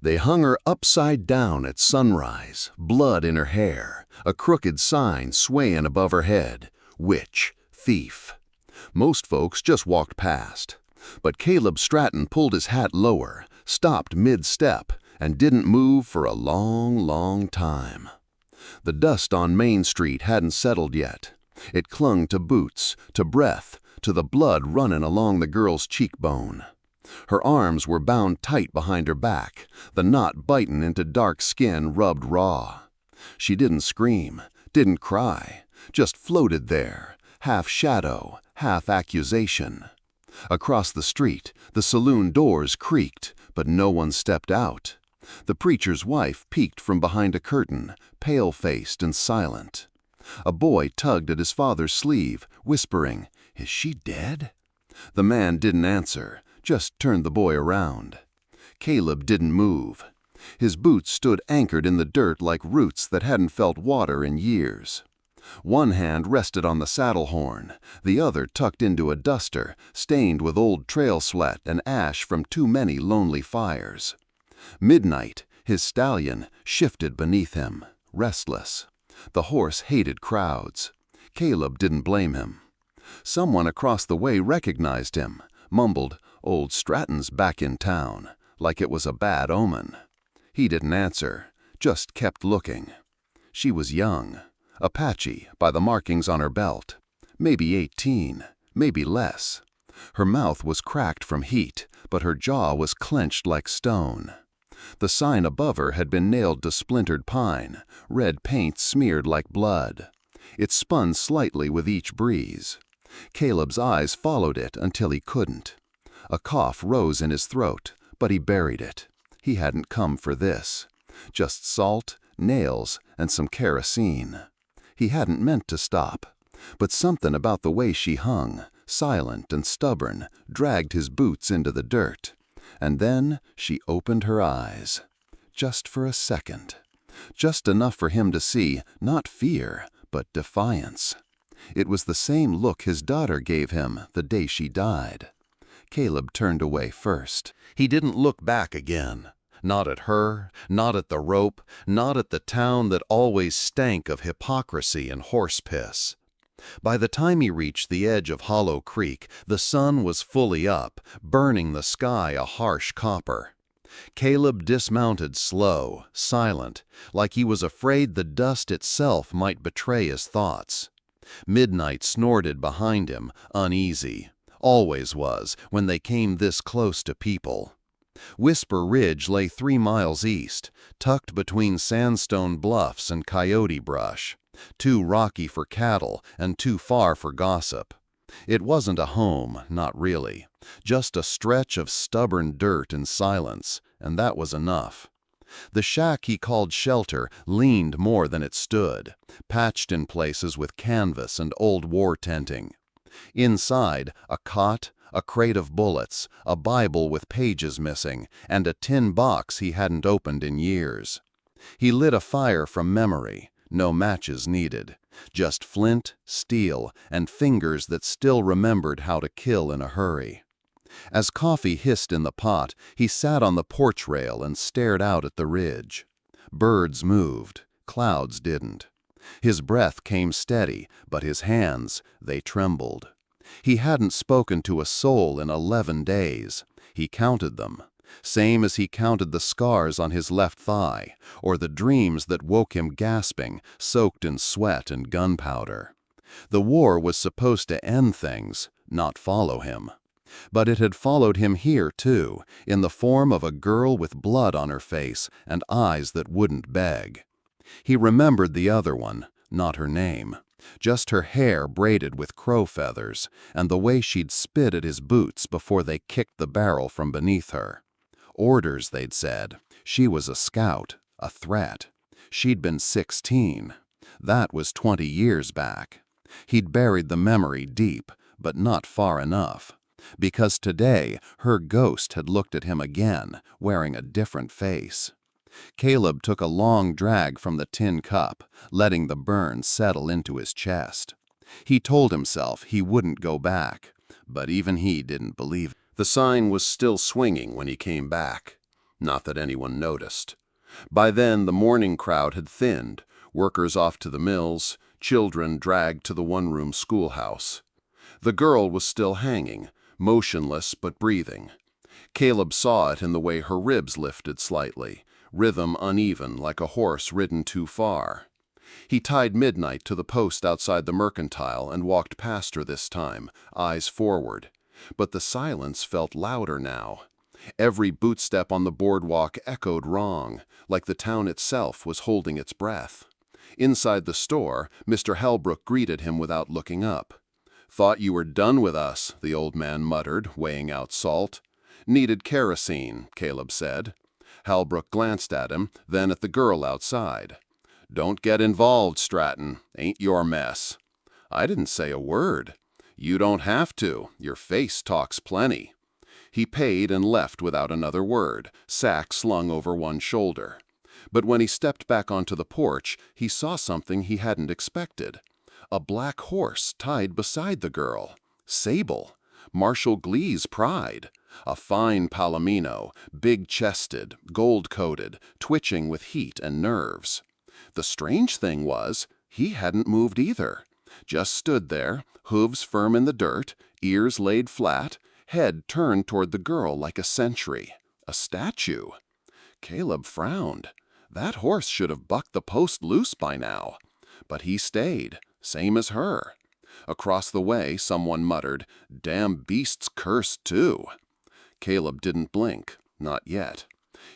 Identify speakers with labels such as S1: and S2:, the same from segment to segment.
S1: They hung her upside down at sunrise, blood in her hair, a crooked sign swaying above her head, "Witch, Thief." Most folks just walked past. But Caleb Stratton pulled his hat lower, stopped mid-step, and didn't move for a long, long time. The dust on Main Street hadn't settled yet. It clung to boots, to breath, to the blood running along the girl's cheekbone. Her arms were bound tight behind her back, the knot biting into dark skin rubbed raw. She didn't scream, didn't cry, just floated there, half shadow, half accusation. Across the street, the saloon doors creaked, but no one stepped out. The preacher's wife peeked from behind a curtain, pale-faced and silent. A boy tugged at his father's sleeve, whispering, "Is she dead?" The man didn't answer, just turned the boy around. Caleb didn't move. His boots stood anchored in the dirt like roots that hadn't felt water in years. One hand rested on the saddle horn, the other tucked into a duster, stained with old trail sweat and ash from too many lonely fires. Midnight, his stallion, shifted beneath him, restless. The horse hated crowds. Caleb didn't blame him. Someone across the way recognized him, mumbled, "Old Stratton's back in town," like it was a bad omen. He didn't answer, just kept looking. She was young. Apache, by the markings on her belt. Maybe 18, maybe less. Her mouth was cracked from heat, but her jaw was clenched like stone. The sign above her had been nailed to splintered pine, red paint smeared like blood. It spun slightly with each breeze. Caleb's eyes followed it until he couldn't. A cough rose in his throat, but he buried it. He hadn't come for this. Just salt, nails, and some kerosene. He hadn't meant to stop, but something about the way she hung, silent and stubborn, dragged his boots into the dirt. And then she opened her eyes. Just for a second. Just enough for him to see, not fear, but defiance. It was the same look his daughter gave him the day she died. Caleb turned away first. He didn't look back again. Not at her, not at the rope, not at the town that always stank of hypocrisy and horse piss. By the time he reached the edge of Hollow Creek, the sun was fully up, burning the sky a harsh copper. Caleb dismounted slow, silent, like he was afraid the dust itself might betray his thoughts. Midnight snorted behind him, uneasy. Always was, when they came this close to people. Whisper Ridge lay 3 miles east, tucked between sandstone bluffs and coyote brush, too rocky for cattle and too far for gossip. It wasn't a home, not really, just a stretch of stubborn dirt and silence, and that was enough. The shack he called shelter leaned more than it stood, patched in places with canvas and old war tenting. Inside, a cot, a crate of bullets, a Bible with pages missing, and a tin box he hadn't opened in years. He lit a fire from memory, no matches needed, just flint, steel, and fingers that still remembered how to kill in a hurry. As coffee hissed in the pot, he sat on the porch rail and stared out at the ridge. Birds moved, clouds didn't. His breath came steady, but his hands, they trembled. He hadn't spoken to a soul in 11 days. He counted them, same as he counted the scars on his left thigh, or the dreams that woke him gasping, soaked in sweat and gunpowder. The war was supposed to end things, not follow him. But it had followed him here, too, in the form of a girl with blood on her face and eyes that wouldn't beg. He remembered the other one, not her name. Just her hair braided with crow feathers, and the way she'd spit at his boots before they kicked the barrel from beneath her. Orders, they'd said. She was a scout, a threat. She'd been 16. That was 20 years back. He'd buried the memory deep, but not far enough. Because today, her ghost had looked at him again, wearing a different face. Caleb took a long drag from the tin cup, letting the burn settle into his chest. He told himself he wouldn't go back, but even he didn't believe it. The sign was still swinging when he came back. Not that anyone noticed. By then, the morning crowd had thinned, workers off to the mills, children dragged to the one-room schoolhouse. The girl was still hanging, motionless but breathing. Caleb saw it in the way her ribs lifted slightly, rhythm uneven like a horse ridden too far. He tied Midnight to the post outside the mercantile and walked past her this time, eyes forward. But the silence felt louder now. Every bootstep on the boardwalk echoed wrong, like the town itself was holding its breath. Inside the store, Mr. Halbrook greeted him without looking up. "Thought you were done with us," the old man muttered, weighing out salt. "Needed kerosene," Caleb said. Halbrook glanced at him, then at the girl outside. "Don't get involved, Stratton. Ain't your mess." "I didn't say a word." "You don't have to. Your face talks plenty." He paid and left without another word, sack slung over one shoulder. But when he stepped back onto the porch, he saw something he hadn't expected. A black horse tied beside the girl. Sable. Marshal Glee's pride. A fine palomino, big-chested, gold-coated, twitching with heat and nerves. The strange thing was, he hadn't moved either. Just stood there, hooves firm in the dirt, ears laid flat, head turned toward the girl like a sentry. A statue. Caleb frowned. That horse should have bucked the post loose by now. But he stayed, same as her. Across the way, someone muttered, "Damn beast's cursed too." Caleb didn't blink, not yet.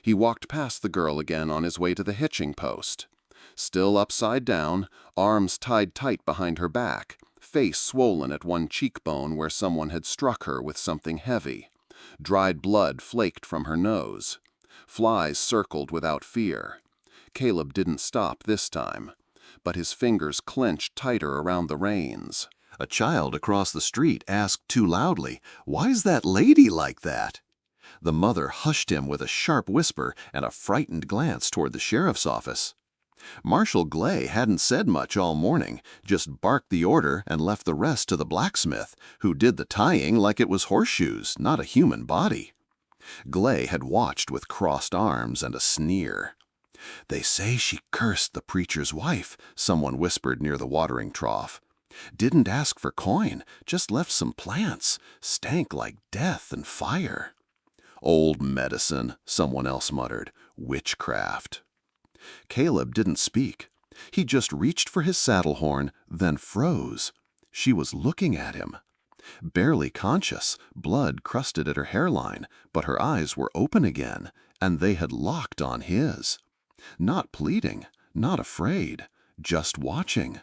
S1: He walked past the girl again on his way to the hitching post. Still upside down, arms tied tight behind her back, face swollen at one cheekbone where someone had struck her with something heavy. Dried blood flaked from her nose. Flies circled without fear. Caleb didn't stop this time, but his fingers clenched tighter around the reins. A child across the street asked too loudly, "Why's that lady like that?" The mother hushed him with a sharp whisper and a frightened glance toward the sheriff's office. Marshal Gley hadn't said much all morning, just barked the order and left the rest to the blacksmith, who did the tying like it was horseshoes, not a human body. Gley had watched with crossed arms and a sneer. "They say she cursed the preacher's wife," someone whispered near the watering trough. "Didn't ask for coin, just left some plants, stank like death and fire." "Old medicine," someone else muttered. "Witchcraft." Caleb didn't speak. He just reached for his saddle horn, then froze. She was looking at him. Barely conscious, blood crusted at her hairline, but her eyes were open again, and they had locked on his. Not pleading, not afraid, just watching.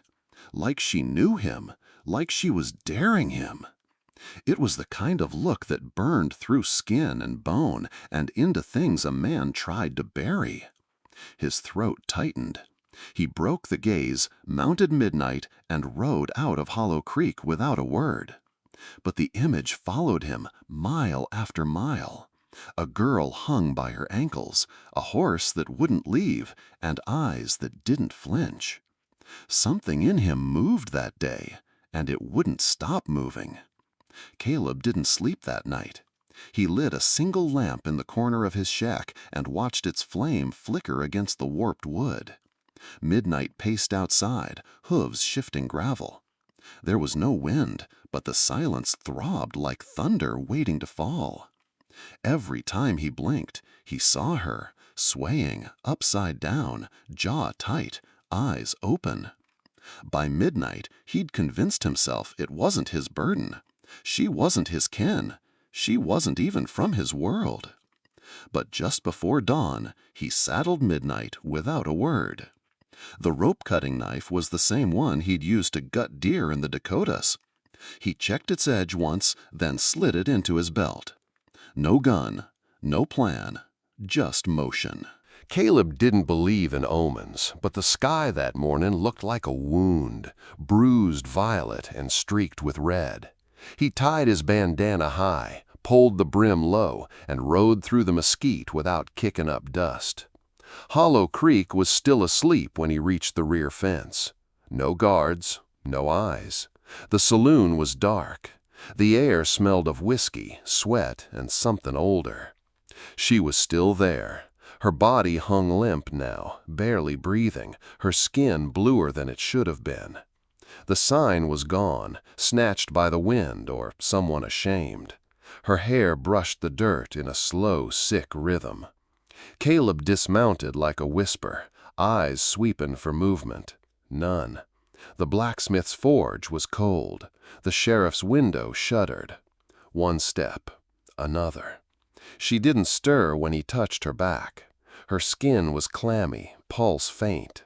S1: Like she knew him, like she was daring him. It was the kind of look that burned through skin and bone and into things a man tried to bury. His throat tightened. He broke the gaze, mounted Midnight, and rode out of Hollow Creek without a word. But the image followed him mile after mile. A girl hung by her ankles, a horse that wouldn't leave, and eyes that didn't flinch. Something in him moved that day, and it wouldn't stop moving. Caleb didn't sleep that night. He lit a single lamp in the corner of his shack and watched its flame flicker against the warped wood. Midnight paced outside, hooves shifting gravel. There was no wind, but the silence throbbed like thunder waiting to fall. Every time he blinked, he saw her, swaying, upside down, jaw tight, eyes open. By midnight, he'd convinced himself it wasn't his burden. She wasn't his kin. She wasn't even from his world. But just before dawn, he saddled Midnight without a word. The rope-cutting knife was the same one he'd used to gut deer in the Dakotas. He checked its edge once, then slid it into his belt. No gun, no plan, just motion. Caleb didn't believe in omens, but the sky that morning looked like a wound, bruised violet and streaked with red. He tied his bandana high, pulled the brim low, and rode through the mesquite without kicking up dust. Hollow Creek was still asleep when he reached the rear fence. No guards, no eyes. The saloon was dark. The air smelled of whiskey, sweat, and something older.
S2: She was still there. Her body hung limp now, barely breathing, her skin bluer than it should have been. The sign was gone, snatched by the wind or someone ashamed. Her hair brushed the dirt in a slow, sick rhythm. Caleb dismounted like a whisper, eyes sweeping for movement. None. The blacksmith's forge was cold. The sheriff's window shuddered. One step. Another. She didn't stir when he touched her back. Her skin was clammy, pulse faint.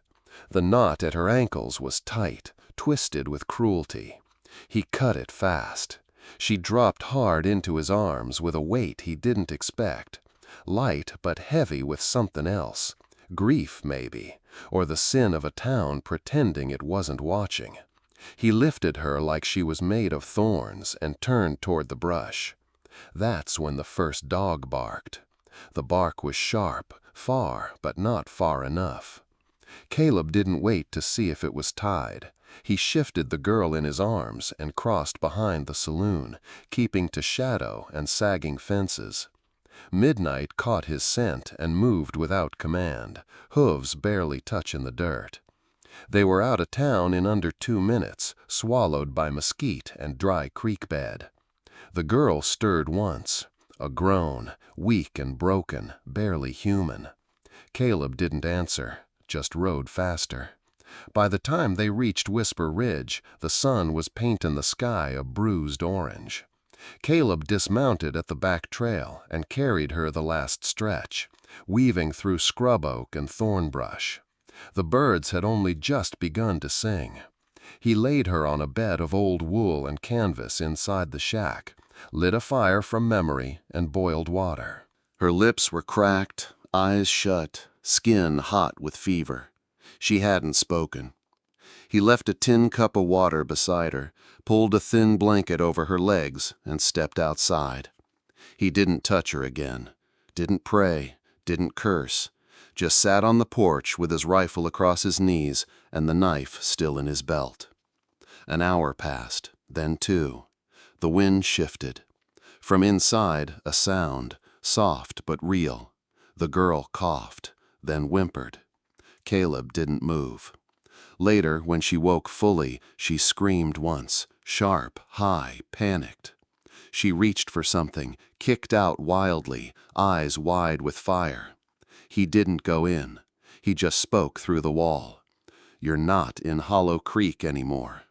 S2: The knot at her ankles was tight, twisted with cruelty. He cut it fast. She dropped hard into his arms with a weight he didn't expect. Light but heavy with something else. Grief, maybe, or the sin of a town pretending it wasn't watching. He lifted her like she was made of thorns and turned toward the brush. That's when the first dog barked. The bark was sharp, far, but not far enough. Caleb didn't wait to see if it was tied. He shifted the girl in his arms and crossed behind the saloon, keeping to shadow and sagging fences. Midnight caught his scent and moved without command, hooves barely touching the dirt. They were out of town in under 2 minutes, swallowed by mesquite and dry creek bed. The girl stirred once, a groan, weak and broken, barely human. Caleb didn't answer, just rode faster. By the time they reached Whisper Ridge, the sun was painting the sky a bruised orange. Caleb dismounted at the back trail and carried her the last stretch, weaving through scrub oak and thorn brush. The birds had only just begun to sing. He laid her on a bed of old wool and canvas inside the shack, lit a fire from memory, and boiled water.
S1: Her lips were cracked, eyes shut, skin hot with fever. She hadn't spoken. He left a tin cup of water beside her, pulled a thin blanket over her legs, and stepped outside. He didn't touch her again, didn't pray, didn't curse, just sat on the porch with his rifle across his knees and the knife still in his belt. An hour passed, then 2. The wind shifted. From inside, a sound, soft but real. The girl coughed, then whimpered. Caleb didn't move. Later, when she woke fully, she screamed once, sharp, high, panicked. She reached for something, kicked out wildly, eyes wide with fire. He didn't go in. He just spoke through the wall. "You're not in Hollow Creek anymore."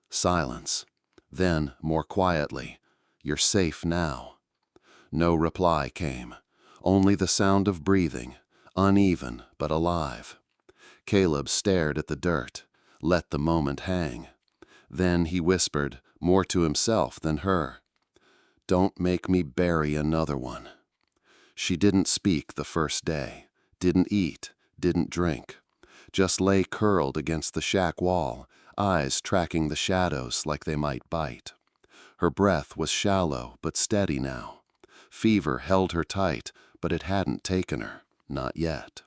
S1: Silence. Then, more quietly, "You're safe now." No reply came, only the sound of breathing, uneven but alive. Caleb stared at the dirt, let the moment hang. Then he whispered, more to himself than her, "Don't make me bury another one." She didn't speak the first day, didn't eat, didn't drink. Just lay curled against the shack wall, eyes tracking the shadows like they might bite. Her breath was shallow but steady now. Fever held her tight, but it hadn't taken her, not yet.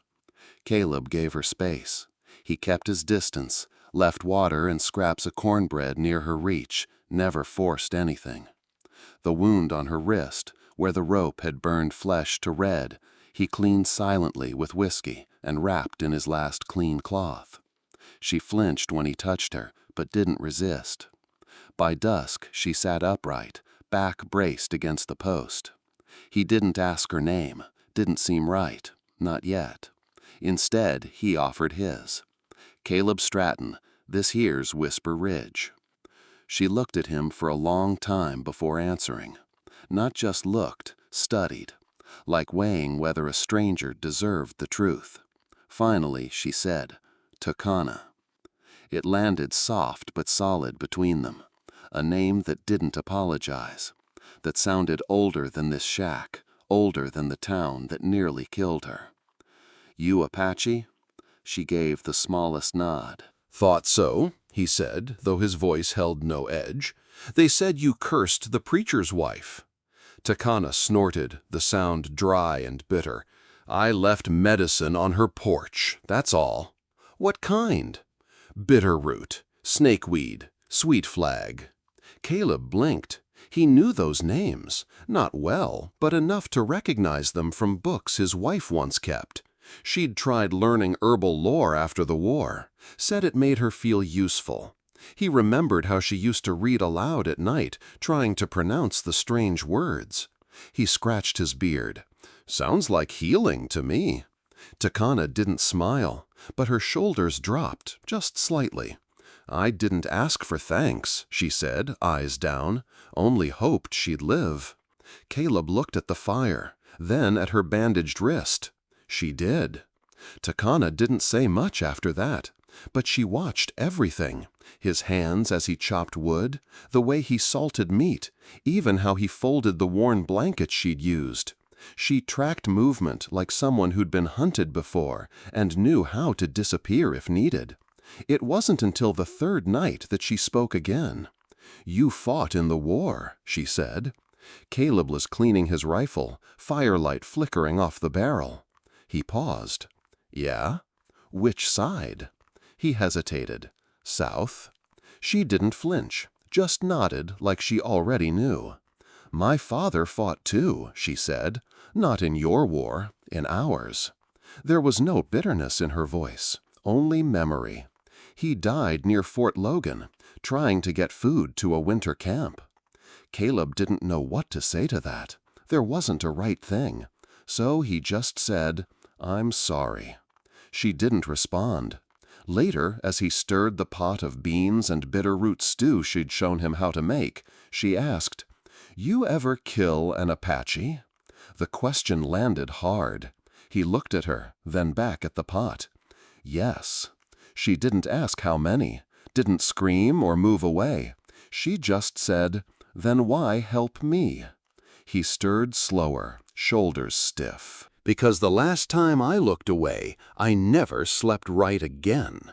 S1: Caleb gave her space. He kept his distance, left water and scraps of cornbread near her reach, never forced anything. The wound on her wrist, where the rope had burned flesh to red, he cleaned silently with whiskey and wrapped in his last clean cloth. She flinched when he touched her, but didn't resist. By dusk, she sat upright, back braced against the post. He didn't ask her name, didn't seem right, not yet. Instead, he offered his. "Caleb Stratton, this here's Whisper Ridge." She looked at him for a long time before answering. Not just looked, studied, like weighing whether a stranger deserved the truth. Finally, she said, "Takana." It landed soft but solid between them, a name that didn't apologize, that sounded older than this shack, older than the town that nearly killed her. "You Apache?" She gave the smallest nod.
S2: "Thought so," he said, though his voice held no edge. "They said you cursed the preacher's wife." Takana snorted, the sound dry and bitter. "I left medicine on her porch, that's all." "What kind?" "Bitter root, snakeweed, sweet flag." Caleb blinked. He knew those names, not well, but enough to recognize them from books his wife once kept. She'd tried learning herbal lore after the war, said it made her feel useful. He remembered how she used to read aloud at night, trying to pronounce the strange words. He scratched his beard. "Sounds like healing to me." Takana didn't smile, but her shoulders dropped, just slightly. "I didn't ask for thanks," she said, eyes down. "Only hoped she'd live." Caleb looked at the fire, then at her bandaged wrist. She did. Takana didn't say much after that, but she watched everything. His hands as he chopped wood, the way he salted meat, even how he folded the worn blankets she'd used. She tracked movement like someone who'd been hunted before and knew how to disappear if needed. It wasn't until the third night that she spoke again. "You fought in the war," she said. Caleb was cleaning his rifle, firelight flickering off the barrel. He paused. "Yeah? Which side?" He hesitated. "South?" She didn't flinch, just nodded like she already knew. "My father fought too," she said. "Not in your war, in ours." There was no bitterness in her voice, only memory. He died near Fort Logan, trying to get food to a winter camp. Caleb didn't know what to say to that. There wasn't a right thing. So he just said, "I'm sorry." She didn't respond. Later, as he stirred the pot of beans and bitterroot stew she'd shown him how to make, she asked, "You ever kill an Apache?" The question landed hard. He looked at her, then back at the pot. "Yes." She didn't ask how many, didn't scream or move away. She just said, "Then why help me?" He stirred slower, shoulders stiff.
S1: "Because the last time I looked away, I never slept right again."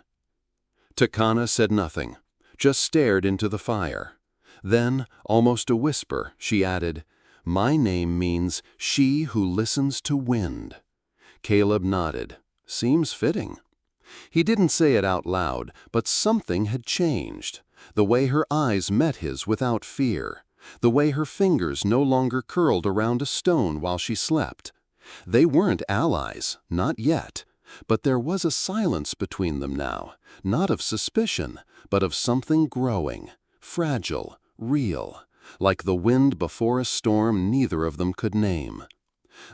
S1: Takana said nothing, just stared into the fire. Then, almost a whisper, she added, "My name means she who listens to wind." Caleb nodded. Seems fitting. He didn't say it out loud, but something had changed. The way her eyes met his without fear. The way her fingers no longer curled around a stone while she slept. They weren't allies, not yet, but there was a silence between them now, not of suspicion, but of something growing, fragile, real, like the wind before a storm neither of them could name.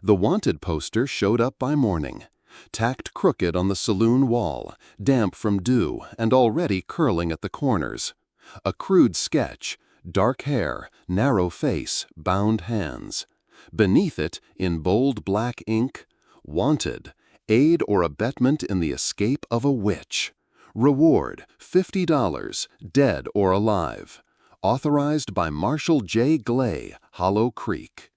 S1: The wanted poster showed up by morning, tacked crooked on the saloon wall, damp from dew and already curling at the corners. A crude sketch, dark hair, narrow face, bound hands. Beneath it, in bold black ink, "Wanted, aid or abetment in the escape of a witch. Reward, $50, dead or alive. Authorized by Marshall J. Glay, Hollow Creek."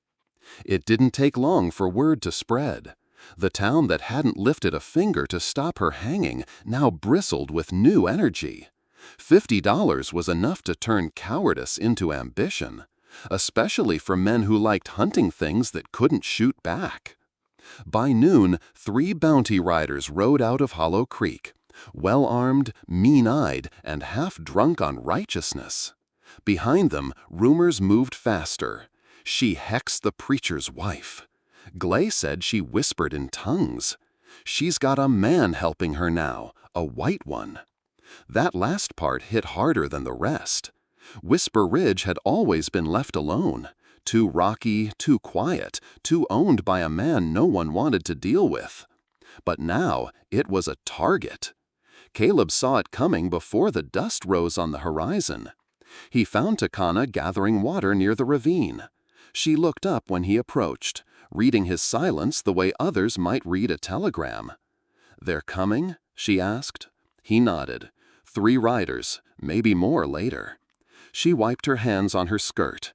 S1: It didn't take long for word to spread. The town that hadn't lifted a finger to stop her hanging now bristled with new energy. $50 was enough to turn cowardice into ambition, especially for men who liked hunting things that couldn't shoot back. By noon, 3 bounty riders rode out of Hollow Creek, well-armed, mean-eyed, and half-drunk on righteousness. Behind them, rumors moved faster. She hexed the preacher's wife. Glay said she whispered in tongues. She's got a man helping her now, a white one. That last part hit harder than the rest. Whisper Ridge had always been left alone, too rocky, too quiet, too owned by a man no one wanted to deal with. But now it was a target. Caleb saw it coming before the dust rose on the horizon. He found Takana gathering water near the ravine. She looked up when he approached, reading his silence the way others might read a telegram. "They're coming?" she asked. He nodded. 3 riders, maybe more later. She wiped her hands on her skirt.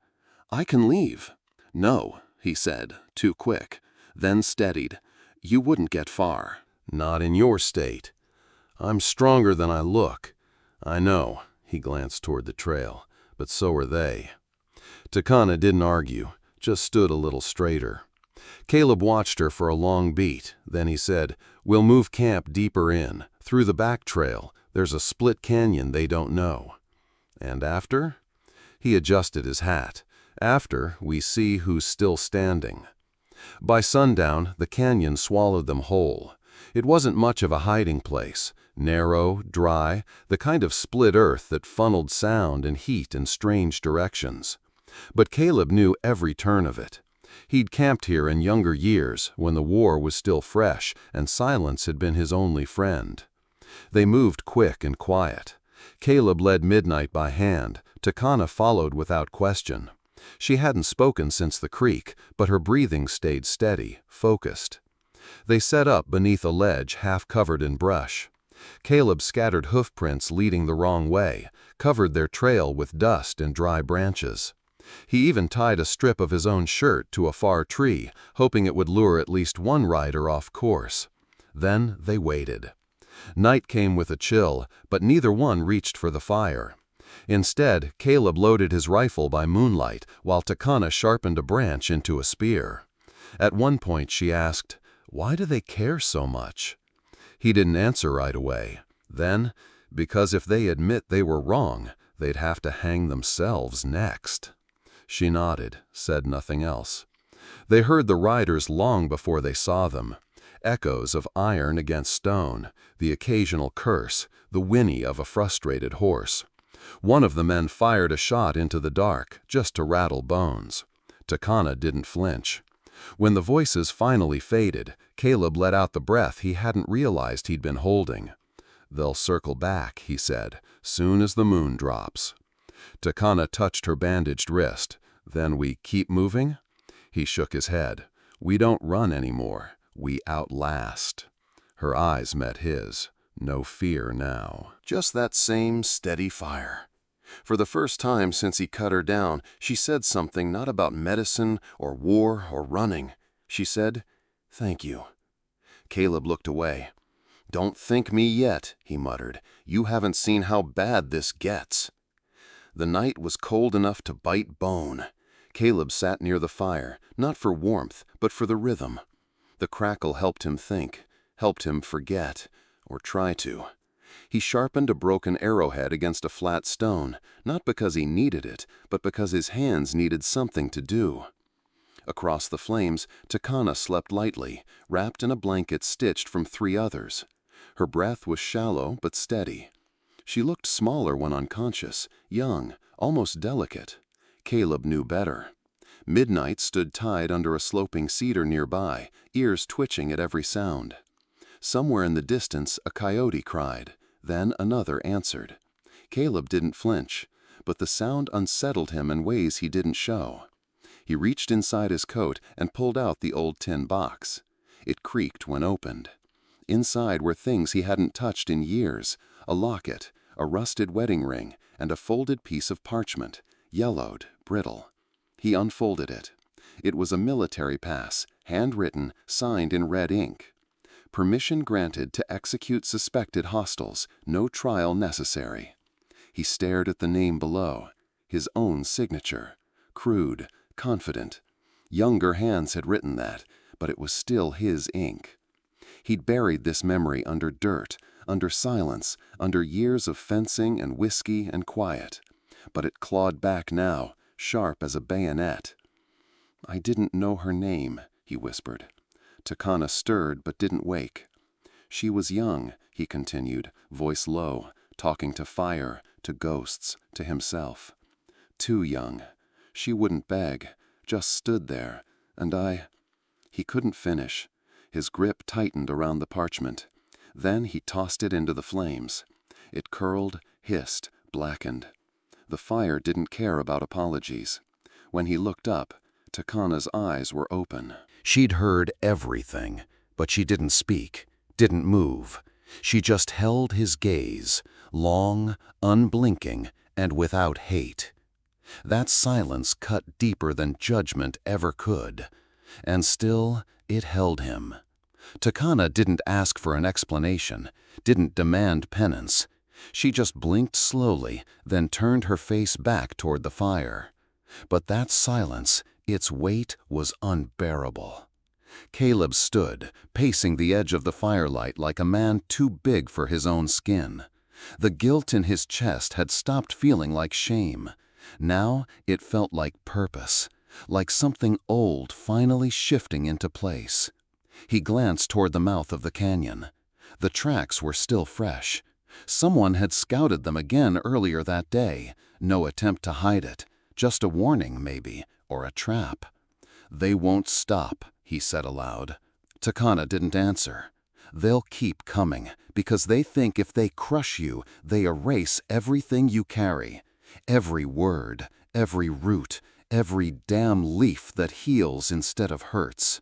S1: "I can leave." "No," he said, too quick, then steadied. "You wouldn't get far."
S2: "Not in your state. I'm stronger than I look. I know," he glanced toward the trail, "but so are they." Takana didn't argue, just stood a little straighter. Caleb watched her for a long beat, then he said, "We'll move camp deeper in, through the back trail. There's a split canyon they don't know." "And after?" He adjusted his hat. After, we see who's still standing. By sundown, the canyon swallowed them whole. It wasn't much of a hiding place. Narrow, dry, the kind of split earth that funneled sound and heat in strange directions. But Caleb knew every turn of it. He'd camped here in younger years, when the war was still fresh and silence had been his only friend. They moved quick and quiet. Caleb led Midnight by hand. Takana followed without question. She hadn't spoken since the creek, but her breathing stayed steady, focused. They set up beneath a ledge half covered in brush. Caleb scattered hoofprints leading the wrong way, covered their trail with dust and dry branches. He even tied a strip of his own shirt to a far tree, hoping it would lure at least one rider off course. Then they waited. Night came with a chill, but neither one reached for the fire. Instead, Caleb loaded his rifle by moonlight, while Takana sharpened a branch into a spear. At one point she asked, "Why do they care so much?" He didn't answer right away. Then, because if they admit they were wrong, they'd have to hang themselves next. She nodded, said nothing else. They heard the riders long before they saw them. Echoes of iron against stone, the occasional curse, the whinny of a frustrated horse. One of the men fired a shot into the dark, just to rattle bones. Takana didn't flinch. When the voices finally faded, Caleb let out the breath he hadn't realized he'd been holding. "They'll circle back," he said, "soon as the moon drops." Takana touched her bandaged wrist. "Then we keep moving?" He shook his head. "We don't run anymore. We outlast." Her eyes met his. No fear now. Just that same steady fire. For the first time since he cut her down, she said something not about medicine or war or running. She said, "Thank you." Caleb looked away. "Don't thank me yet," he muttered. "You haven't seen how bad this gets." The night was cold enough to bite bone. Caleb sat near the fire, not for warmth, but for the rhythm. The crackle helped him think, helped him forget, or try to. He sharpened a broken arrowhead against a flat stone, not because he needed it, but because his hands needed something to do. Across the flames, Takana slept lightly, wrapped in a blanket stitched from 3 others. Her breath was shallow but steady. She looked smaller when unconscious, young, almost delicate. Caleb knew better. Midnight stood tied under a sloping cedar nearby, ears twitching at every sound. Somewhere in the distance, a coyote cried. Then another answered. Caleb didn't flinch, but the sound unsettled him in ways he didn't show. He reached inside his coat and pulled out the old tin box. It creaked when opened. Inside were things he hadn't touched in years, a locket, a rusted wedding ring, and a folded piece of parchment, yellowed, brittle. He unfolded it. It was a military pass, handwritten, signed in red ink. Permission granted to execute suspected hostiles, no trial necessary. He stared at the name below, his own signature, crude, confident. Younger hands had written that, but it was still his ink. He'd buried this memory under dirt, under silence, under years of fencing and whiskey and quiet. But it clawed back now, sharp as a bayonet. "I didn't know her name," he whispered. Takana stirred but didn't wake. "She was young," he continued, voice low, talking to fire, to ghosts, to himself. "Too young. She wouldn't beg, just stood there, and I—" He couldn't finish. His grip tightened around the parchment. Then he tossed it into the flames. It curled, hissed, blackened. The fire didn't care about apologies. When he looked up, Takana's eyes were open. She'd heard everything, but she didn't speak, didn't move. She just held his gaze, long, unblinking, and without hate. That silence cut deeper than judgment ever could, and still it held him. Takana didn't ask for an explanation, didn't demand penance. She just blinked slowly, then turned her face back toward the fire. But that silence, its weight was unbearable. Caleb stood, pacing the edge of the firelight like a man too big for his own skin. The guilt in his chest had stopped feeling like shame.
S1: Now it felt like purpose, like something old finally shifting into place. He glanced toward the mouth of the canyon. The tracks were still fresh. Someone had scouted them again earlier that day. No attempt to hide it, just a warning maybe, or a trap. "They won't stop," he said aloud. Takana didn't answer. "They'll keep coming, because they think if they crush you, they erase everything you carry. Every word, every root, every damn leaf that heals instead of hurts."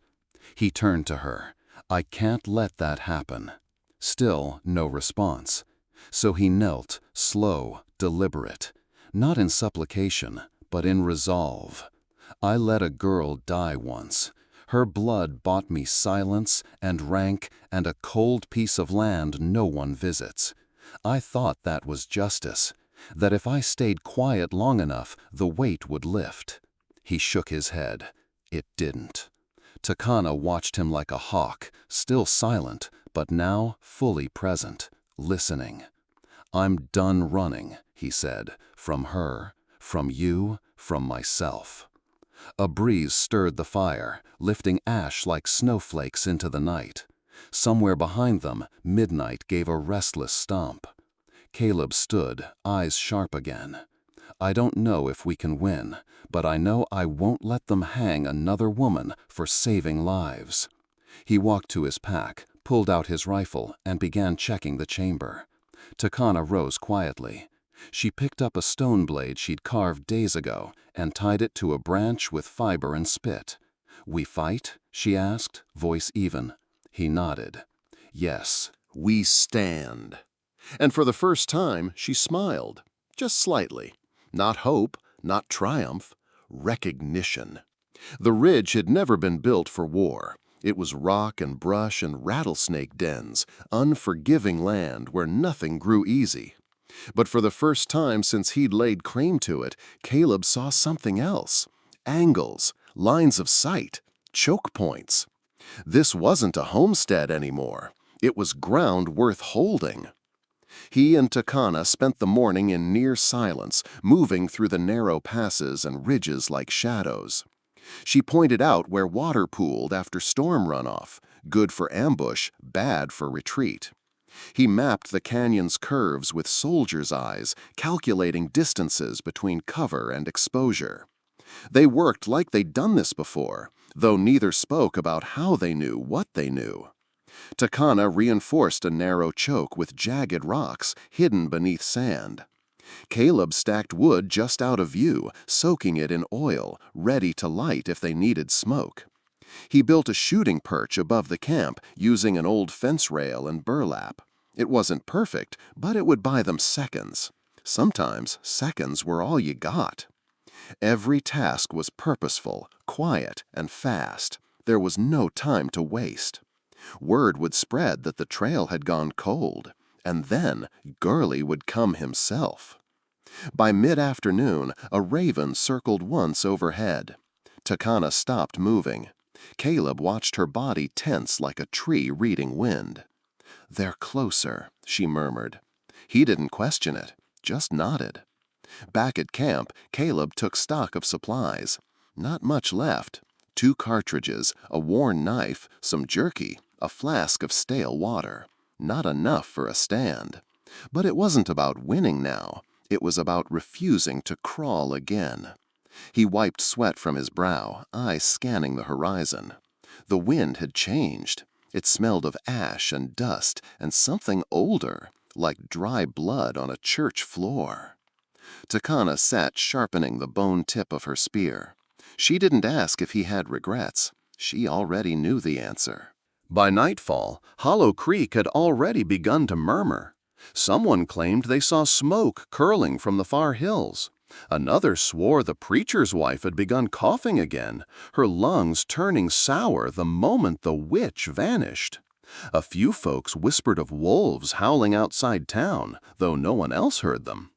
S1: He turned to her. "I can't let that happen." Still no response. So he knelt, slow, deliberate. Not in supplication, but in resolve. "I let a girl die once. Her blood bought me silence and rank and a cold piece of land no one visits. I thought that was justice, that if I stayed quiet long enough, the weight would lift." He shook his head. It didn't. Takana watched him like a hawk, still silent, but now fully present, listening. "I'm done running," he said, "from her, from you, from myself." A breeze stirred the fire, lifting ash like snowflakes into the night. Somewhere behind them, midnight gave a restless stomp. Caleb stood, eyes sharp again. "I don't know if we can win, but I know I won't let them hang another woman for saving lives." He walked to his pack, pulled out his rifle, and began checking the chamber. Takana rose quietly. She picked up a stone blade she'd carved days ago and tied it to a branch with fiber and spit. "We fight?" she asked, voice even. He nodded. "Yes, we stand." And for the first time, she smiled, just slightly. Not hope, not triumph, recognition. The ridge had never been built for war. It was rock and brush and rattlesnake dens, unforgiving land where nothing grew easy. But for the first time since he'd laid claim to it, Caleb saw something else. Angles, lines of sight, choke points. This wasn't a homestead anymore. It was ground worth holding. He and Takana spent the morning in near silence, moving through the narrow passes and ridges like shadows. She pointed out where water pooled after storm runoff, good for ambush, bad for retreat. He mapped the canyon's curves with soldier's eyes, calculating distances between cover and exposure. They worked like they'd done this before, though neither spoke about how they knew what they knew. Takana reinforced a narrow choke with jagged rocks hidden beneath sand. Caleb stacked wood just out of view, soaking it in oil, ready to light if they needed smoke. He built a shooting perch above the camp using an old fence rail and burlap. It wasn't perfect, but it would buy them seconds. Sometimes seconds were all you got. Every task was purposeful, quiet, and fast. There was no time to waste. Word would spread that the trail had gone cold, and then Gurley would come himself. By mid-afternoon, a raven circled once overhead. Takana stopped moving. Caleb watched her body tense like a tree reading wind. "They're closer," she murmured. He didn't question it, just nodded. Back at camp, Caleb took stock of supplies. Not much left. 2 cartridges, a worn knife, some jerky, a flask of stale water. Not enough for a stand. But it wasn't about winning now. It was about refusing to crawl again. He wiped sweat from his brow, eyes scanning the horizon. The wind had changed. It smelled of ash and dust and something older, like dry blood on a church floor. Takana sat sharpening the bone tip of her spear. She didn't ask if he had regrets. She already knew the answer. By nightfall, Hollow Creek had already begun to murmur. Someone claimed they saw smoke curling from the far hills. Another swore the preacher's wife had begun coughing again, her lungs turning sour the moment the witch vanished. A few folks whispered of wolves howling outside town, though no one else heard them.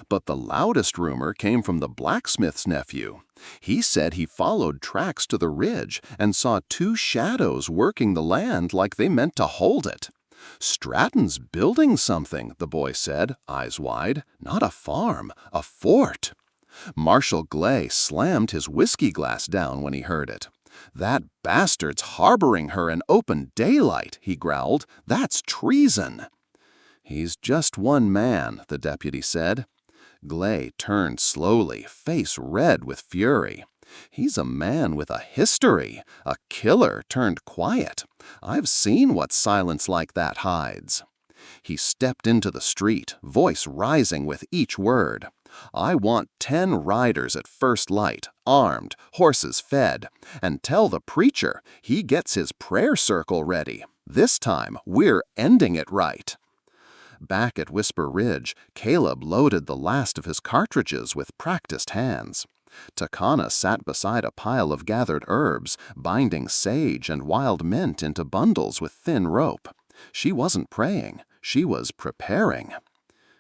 S1: But the loudest rumor came from the blacksmith's nephew. He said he followed tracks to the ridge and saw 2 shadows working the land like they meant to hold it. "Stratton's building something," the boy said, eyes wide. "Not a farm, a fort."
S2: Marshal Glay slammed his whiskey glass down when he heard it. "That bastard's harboring her in open daylight," he growled. "That's treason." "He's just one man," the deputy said. Glay turned slowly, face red with fury. "He's a man with a history, a killer turned quiet. I've seen what silence like that hides." He stepped into the street, voice rising with each word. "I want 10 riders at first light, armed, horses fed, and tell the preacher he gets his prayer circle ready. This time, we're ending it right." Back at Whisper Ridge, Caleb loaded the last of his cartridges with practiced hands. Takana sat beside a pile of gathered herbs, binding sage and wild mint into bundles with thin rope. She wasn't praying, she was preparing.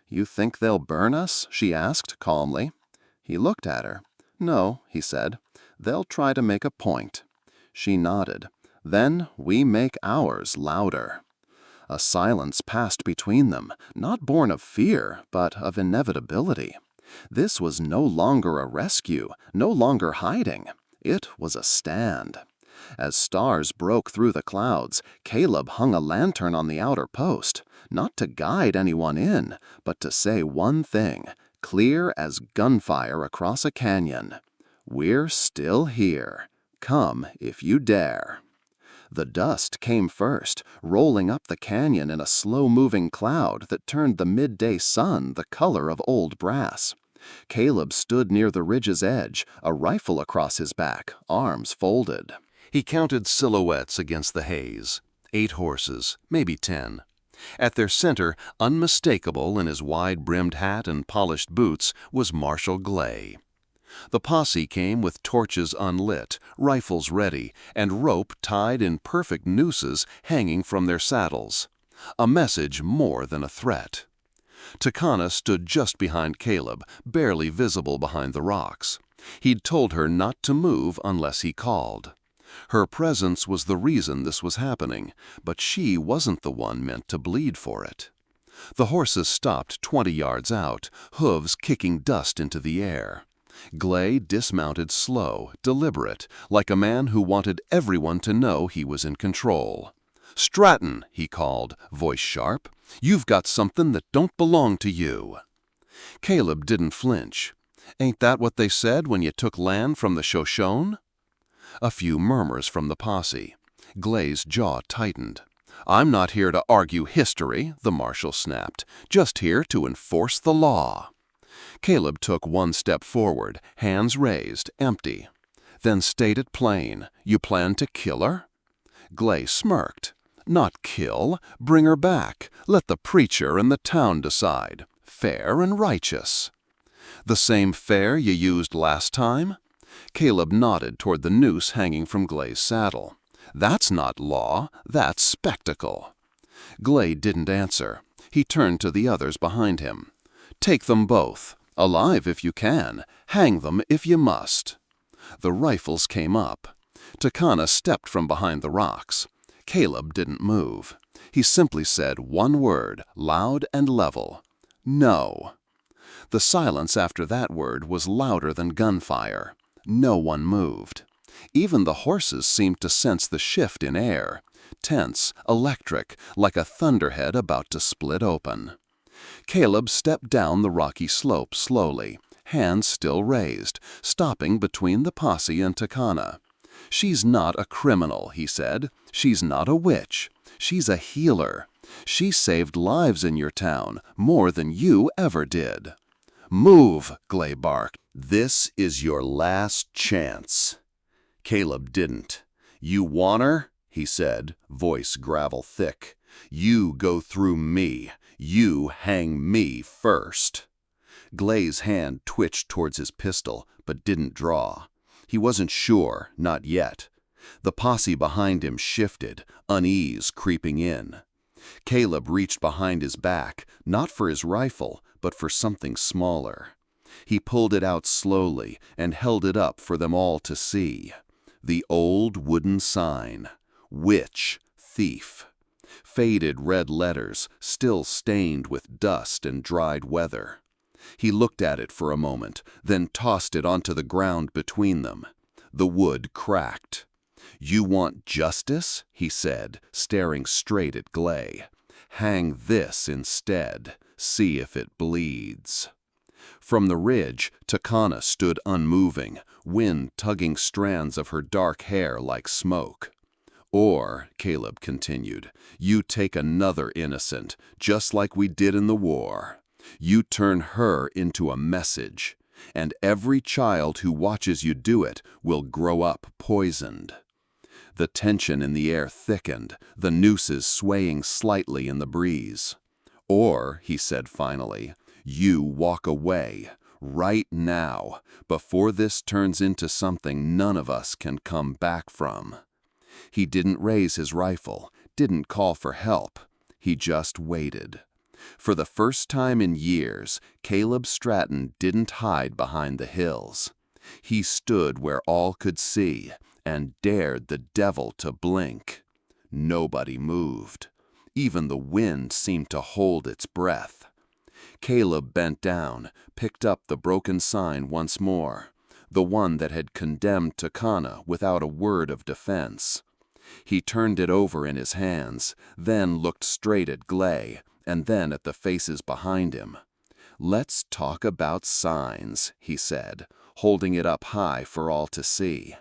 S2: "You think they'll burn us?" she asked calmly. He looked at her. "No," he said. "They'll try to make a point." She nodded. "Then we make ours louder." A silence passed between them, not born of fear, but of inevitability. This was no longer a rescue, no longer hiding. It was a stand. As stars broke through the clouds, Caleb hung a lantern on the outer post, not to guide anyone in, but to say one thing, clear as gunfire across a canyon. "We're still here. Come if you dare." The dust came first, rolling up the canyon in a slow-moving cloud that turned the midday sun the color of old brass. Caleb stood near the ridge's edge, a rifle across his back, arms folded.
S1: He counted silhouettes against the haze. 8 horses, maybe 10. At their center, unmistakable in his wide-brimmed hat and polished boots, was Marshal Glay. The posse came with torches unlit, rifles ready, and rope tied in perfect nooses hanging from their saddles. A message more than a threat. Takana stood just behind Caleb, barely visible behind the rocks. He'd told her not to move unless he called. Her presence was the reason this was happening, but she wasn't the one meant to bleed for it. The horses stopped 20 yards out, hooves kicking dust into the air. Glay dismounted slow, deliberate, like a man who wanted everyone to know he was in control. "Stratton," he called, voice sharp, "you've got something that don't belong to you." Caleb didn't flinch. "Ain't that what they said when you took land from the Shoshone?" A few murmurs from the posse. Glay's jaw tightened. "I'm not here to argue history," the marshal snapped, "just here to enforce the law." Caleb took one step forward, hands raised, empty. "Then state it plain. You plan to kill her?" Glay smirked. "Not kill. Bring her back. Let the preacher and the town decide. Fair and righteous." "The same fare you used last time?" Caleb nodded toward the noose hanging from Glay's saddle. "That's not law. That's spectacle." Glay didn't answer. He turned to the others behind him. "Take them both. Alive if you can. Hang them if you must." The rifles came up. Takana stepped from behind the rocks. Caleb didn't move. He simply said one word, loud and level. "No." The silence after that word was louder than gunfire. No one moved. Even the horses seemed to sense the shift in air. Tense, electric, like a thunderhead about to split open. Caleb stepped down the rocky slope slowly, hands still raised, stopping between the posse and Takana. "She's not a criminal," he said. "She's not a witch. She's a healer. She saved lives in your town, more than you ever did." "Move," Glay barked. "This is your last chance." Caleb didn't. "You want her?" he said, voice gravel thick. "You go through me. You hang me first." Glay's hand twitched towards his pistol, but didn't draw. He wasn't sure, not yet. The posse behind him shifted, unease creeping in. Caleb reached behind his back, not for his rifle, but for something smaller. He pulled it out slowly and held it up for them all to see. The old wooden sign. Witch, thief. Faded red letters, still stained with dust and dried weather. He looked at it for a moment, then tossed it onto the ground between them. The wood cracked. "You want justice?" he said, staring straight at Glay. "Hang this instead. See if it bleeds." From the ridge, Takana stood unmoving, wind tugging strands of her dark hair like smoke. "Or," Caleb continued, "you take another innocent, just like we did in the war. You turn her into a message, and every child who watches you do it will grow up poisoned." The tension in the air thickened, the nooses swaying slightly in the breeze. "Or," he said finally, "you walk away, right now, before this turns into something none of us can come back from." He didn't raise his rifle, didn't call for help. He just waited. For the first time in years, Caleb Stratton didn't hide behind the hills. He stood where all could see and dared the devil to blink. Nobody moved. Even the wind seemed to hold its breath. Caleb bent down, picked up the broken sign once more, the one that had condemned Takana without a word of defense. He turned it over in his hands, then looked straight at Glay, and then at the faces behind him. "Let's talk about signs," he said, holding it up high for all to see.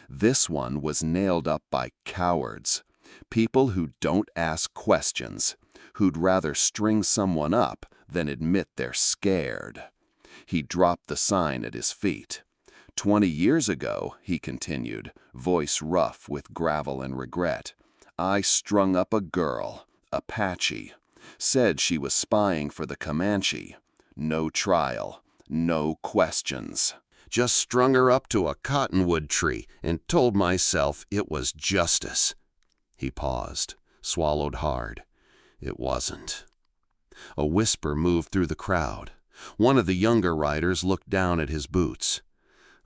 S1: This one was nailed up by cowards, people who don't ask questions, who'd rather string someone up than admit they're scared. He dropped the sign at his feet. 20 years ago," he continued, voice rough with gravel and regret, "I strung up a girl, Apache. Said she was spying for the Comanche. No trial, no questions. Just strung her up to a cottonwood tree and told myself it was justice." He paused, swallowed hard. It wasn't. A whisper moved through the crowd. One of the younger riders looked down at his boots.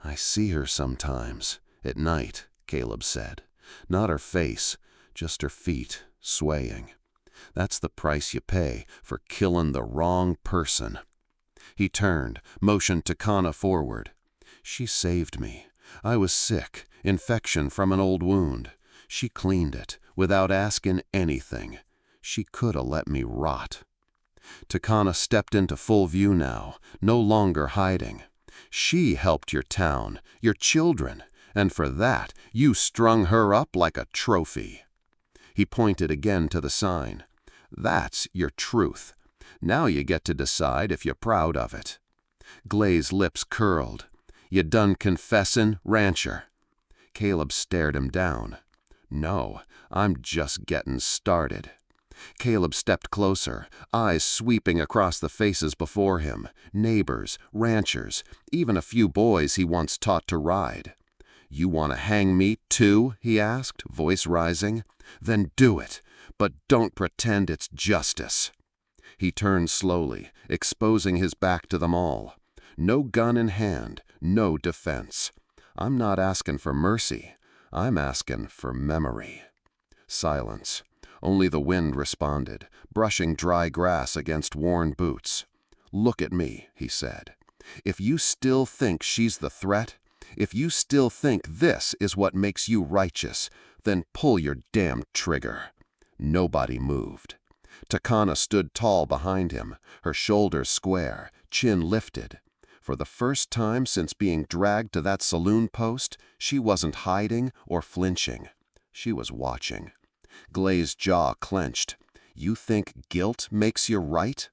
S1: "I see her sometimes, at night," Caleb said. "Not her face, just her feet, swaying. That's the price you pay for killing the wrong person." He turned, motioned Takana forward. "She saved me. I was sick, infection from an old wound. She cleaned it, without asking anything. She could have let me rot." Takana stepped into full view now, no longer hiding. "She helped your town, your children, and for that you strung her up like a trophy." He pointed again to the sign. "That's your truth. Now you get to decide if you're proud of it." Glay's lips curled. "You done confessin', rancher?" Caleb stared him down. "No, I'm just getting started." Caleb stepped closer, eyes sweeping across the faces before him, neighbors, ranchers, even a few boys he once taught to ride. "You want to hang me too?" he asked, voice rising. "Then do it, but don't pretend it's justice." He turned slowly, exposing his back to them all. No gun in hand, no defense. "I'm not asking for mercy. I'm asking for memory." Silence. Only the wind responded, brushing dry grass against worn boots. "Look at me," he said. "If you still think she's the threat, if you still think this is what makes you righteous, then pull your damn trigger." Nobody moved. Takana stood tall behind him, her shoulders square, chin lifted. For the first time since being dragged to that saloon post, she wasn't hiding or flinching. She was watching. Glay's jaw clenched. "You think guilt makes you right?"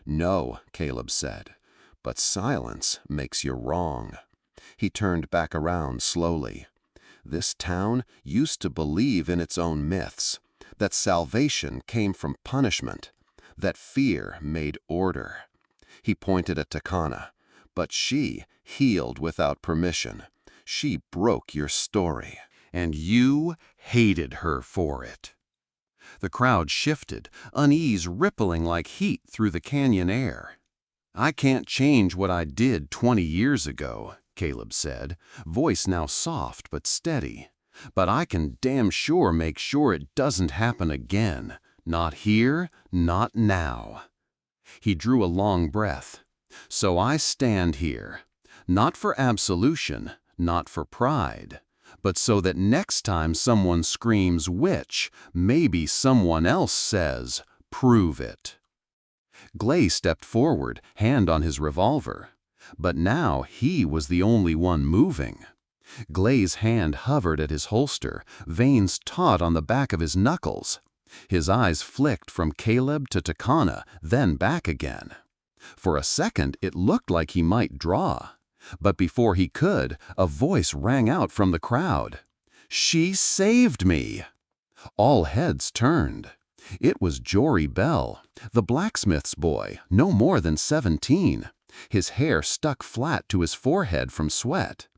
S1: "No," Caleb said, "but silence makes you wrong." He turned back around slowly. This town used to believe in its own myths, that salvation came from punishment, that fear made order. He pointed at Takana. "But she healed without permission. She broke your story, and you hated her for it." The crowd shifted, unease rippling like heat through the canyon air. "I can't change what I did 20 years ago," Caleb said, voice now soft but steady. "But I can damn sure make sure it doesn't happen again. Not here, not now." He drew a long breath.
S3: So I stand here, not for absolution, not for pride, but so that next time someone screams witch, maybe someone else says, prove it. Glay stepped forward, hand on his revolver. But now he was the only one moving. Glay's hand hovered at his holster, veins taut on the back of his knuckles. His eyes flicked from Caleb to Takana, then back again. For a second, it looked like he might draw. But before he could, a voice rang out from the crowd. "She saved me!" All heads turned. It was Jory Bell, the blacksmith's boy, no more than 17. His hair stuck flat to his forehead from sweat.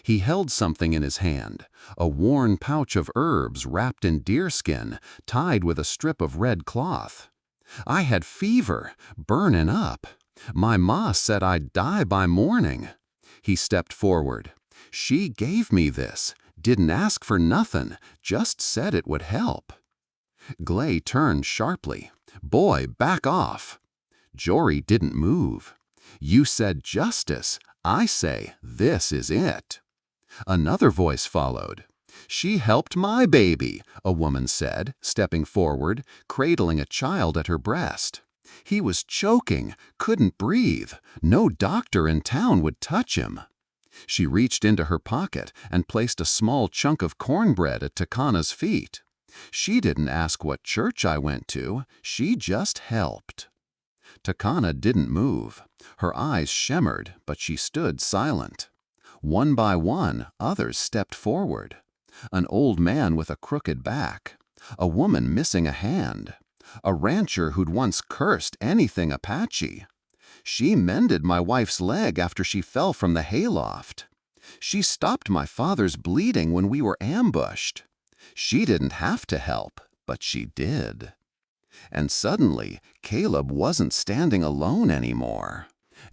S3: He held something in his hand, a worn pouch of herbs wrapped in deerskin, tied with a strip of red cloth. "I had fever, burnin' up. My ma said I'd die by morning." He stepped forward. "She gave me this, didn't ask for nothin', just said it would help." Glay turned sharply. "Boy, back off." Jory didn't move. "You said justice. I say this is it." Another voice followed. "She helped my baby," a woman said, stepping forward, cradling a child at her breast. "He was choking, couldn't breathe. No doctor in town would touch him." She reached into her pocket and placed a small chunk of cornbread at Takana's feet. "She didn't ask what church I went to. She just helped." Takana didn't move. Her eyes shimmered, but she stood silent. One by one, others stepped forward. An old man with a crooked back. A woman missing a hand. A rancher who'd once cursed anything Apache. "She mended my wife's leg after she fell from the hayloft. She stopped my father's bleeding when we were ambushed. She didn't have to help, but she did." And suddenly, Caleb wasn't standing alone anymore.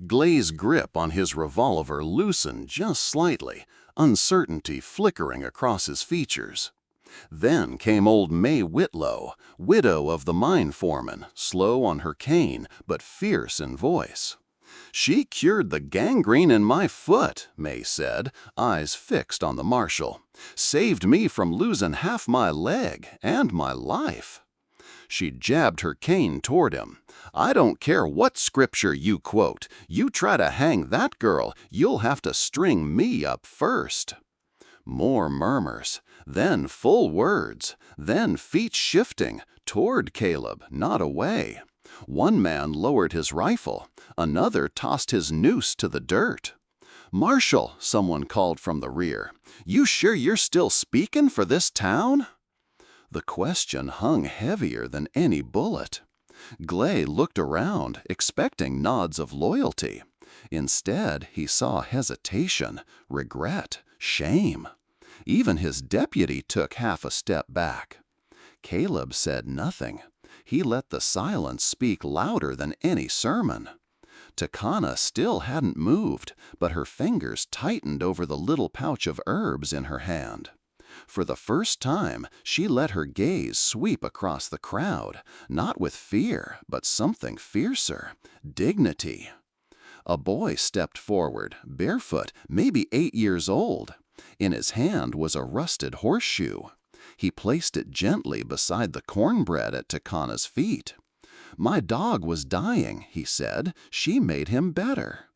S1: Glay's grip on his revolver loosened just slightly, uncertainty flickering across his features. Then came old May Whitlow, widow of the mine foreman, slow on her cane, but fierce in voice. "She cured the gangrene in my foot," May said, eyes fixed on the marshal. "Saved me from losing half my leg and my life." She jabbed her cane toward him. "I don't care what scripture you quote. You try to hang that girl, you'll have to string me up first." More murmurs, then full words, then feet shifting, toward Caleb, not away. One man lowered his rifle, another tossed his noose to the dirt. "Marshal," someone called from the rear, "you sure you're still speaking for this town?" The question hung heavier than any bullet. Glay looked around, expecting nods of loyalty. Instead, he saw hesitation, regret, shame. Even his deputy took half a step back. Caleb said nothing. He let the silence speak louder than any sermon. Takana still hadn't moved, but her fingers tightened over the little pouch of herbs in her hand. For the first time, she let her gaze sweep across the crowd, not with fear, but something fiercer, dignity. A boy stepped forward, barefoot, maybe 8 years old. In his hand was a rusted horseshoe. He placed it gently beside the cornbread at Takana's feet. "My dog was dying," he said. "She made him better."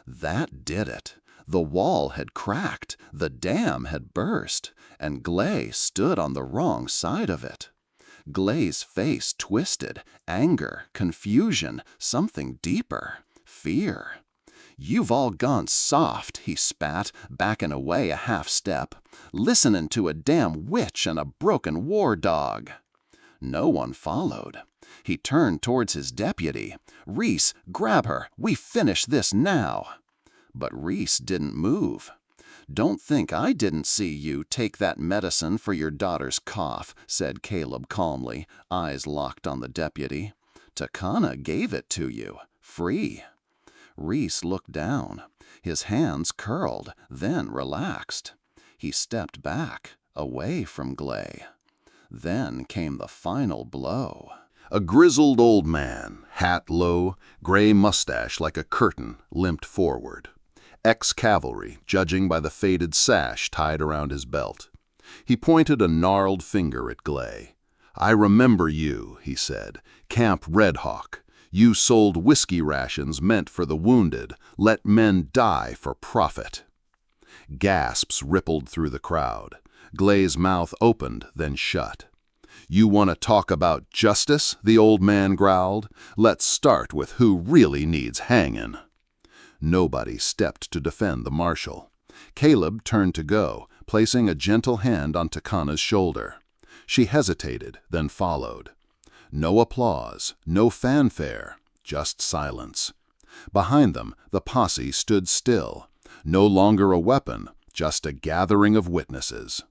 S1: That did it. The wall had cracked, the dam had burst, and Glay stood on the wrong side of it. Glay's face twisted, anger, confusion, something deeper, fear. "You've all gone soft," he spat, backing away a half step, "listening to a damn witch and a broken war dog." No one followed. He turned towards his deputy. "Reese, grab her. We finish this now." But Reese didn't move. "Don't think I didn't see you take that medicine for your daughter's cough," said Caleb calmly, eyes locked on the deputy. "Takana gave it to you, free." Reese looked down. His hands curled, then relaxed. He stepped back, away from Glay. Then came the final blow. A grizzled old man, hat low, gray mustache like a curtain, limped forward. Ex-cavalry, judging by the faded sash tied around his belt. He pointed a gnarled finger at Glay. "I remember you," he said, "Camp Red Hawk. You sold whiskey rations meant for the wounded, let men die for profit." Gasps rippled through the crowd. Glay's mouth opened, then shut. "You want to talk about justice?" the old man growled. "Let's start with who really needs hanging." Nobody stepped to defend the marshal. Caleb turned to go, placing a gentle hand on Takana's shoulder. She hesitated, then followed. No applause, no fanfare, just silence. Behind them, the posse stood still. No longer a weapon, just a gathering of witnesses.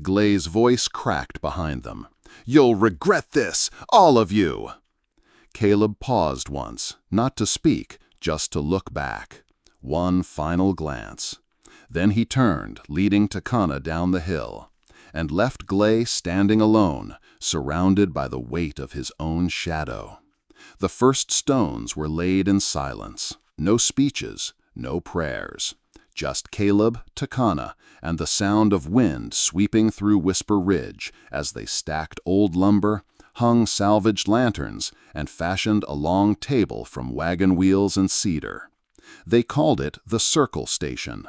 S1: Glay's voice cracked behind them. "You'll regret this, all of you!" Caleb paused once, not to speak, just to look back. One final glance. Then he turned, leading Takana down the hill, and left Glay standing alone, surrounded by the weight of his own shadow. The first stones were laid in silence. No speeches, no prayers. Just Caleb, Takana, and the sound of wind sweeping through Whisper Ridge as they stacked old lumber, hung salvaged lanterns, and fashioned a long table from wagon wheels and cedar. They called it the Circle Station.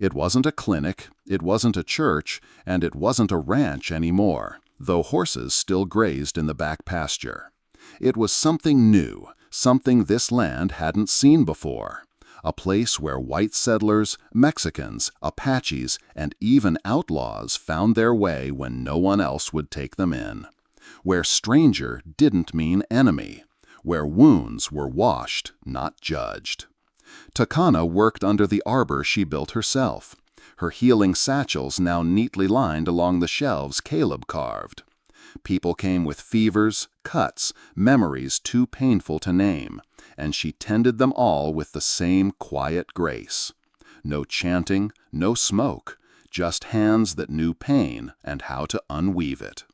S1: It wasn't a clinic, it wasn't a church, and it wasn't a ranch anymore, though horses still grazed in the back pasture. It was something new, something this land hadn't seen before. A place where white settlers, Mexicans, Apaches, and even outlaws found their way when no one else would take them in. Where stranger didn't mean enemy. Where wounds were washed, not judged. Takana worked under the arbor she built herself, her healing satchels now neatly lined along the shelves Caleb carved. People came with fevers, cuts, memories too painful to name, and she tended them all with the same quiet grace. No chanting, no smoke, just hands that knew pain and how to unweave it.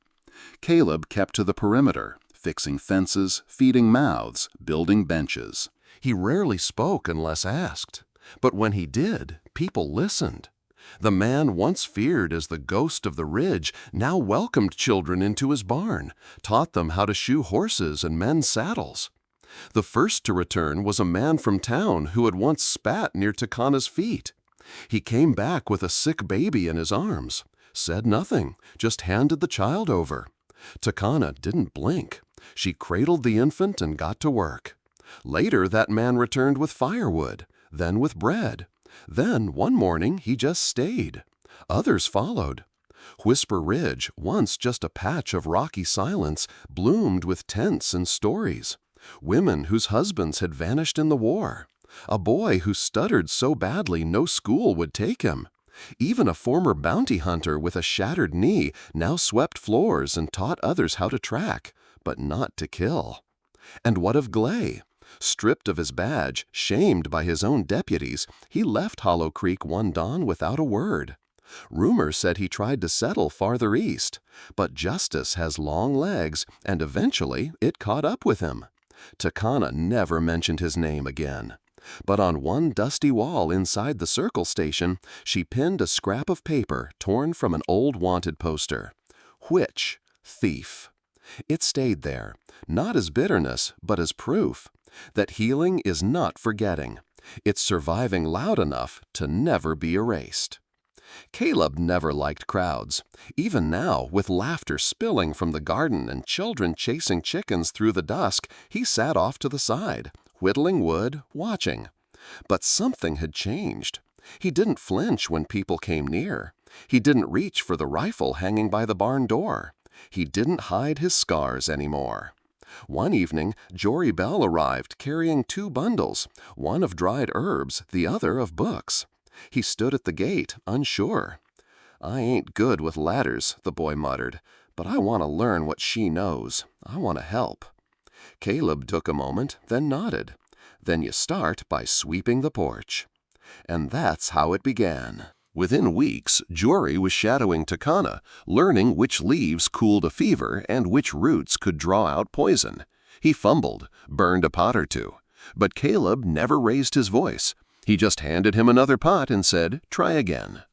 S1: Caleb kept to the perimeter, fixing fences, feeding mouths, building benches.
S2: He rarely spoke unless asked, but when he did, people listened. The man once feared as the ghost of the ridge now welcomed children into his barn, taught them how to shoe horses and mend saddles. The first to return was a man from town who had once spat near Takana's feet. He came back with a sick baby in his arms, said nothing, just handed the child over. Takana didn't blink. She cradled the infant and got to work. Later, that man returned with firewood, then with bread. Then, one morning, he just stayed. Others followed. Whisper Ridge, once just a patch of rocky silence, bloomed with tents and stories. Women whose husbands had vanished in the war. A boy who stuttered so badly no school would take him. Even a former bounty hunter with a shattered knee now swept floors and taught others how to track, but not to kill. And what of Glay? Stripped of his badge, shamed by his own deputies, he left Hollow Creek one dawn without a word. Rumor said he tried to settle farther east, but justice has long legs, and eventually it caught up with him. Takana never mentioned his name again. But on one dusty wall inside the Circle Station, she pinned a scrap of paper torn from an old wanted poster. Which thief? It stayed there, not as bitterness, but as proof that healing is not forgetting. It's surviving loud enough to never be erased. Caleb never liked crowds. Even now, with laughter spilling from the garden and children chasing chickens through the dusk, he sat off to the side, whittling wood, watching. But something had changed. He didn't flinch when people came near. He didn't reach for the rifle hanging by the barn door. He didn't hide his scars anymore. One evening, Jory Bell arrived carrying 2 bundles, one of dried herbs, the other of books. He stood at the gate, unsure. "I ain't good with ladders," the boy muttered, "but I want to learn what she knows. I want to help." Caleb took a moment, then nodded. "Then you start by sweeping the porch." And that's how it began. Within weeks, Jory was shadowing Takana, learning which leaves cooled a fever and which roots could draw out poison. He fumbled, burned a pot or two. But Caleb never raised his voice. He just handed him another pot and said, "Try again."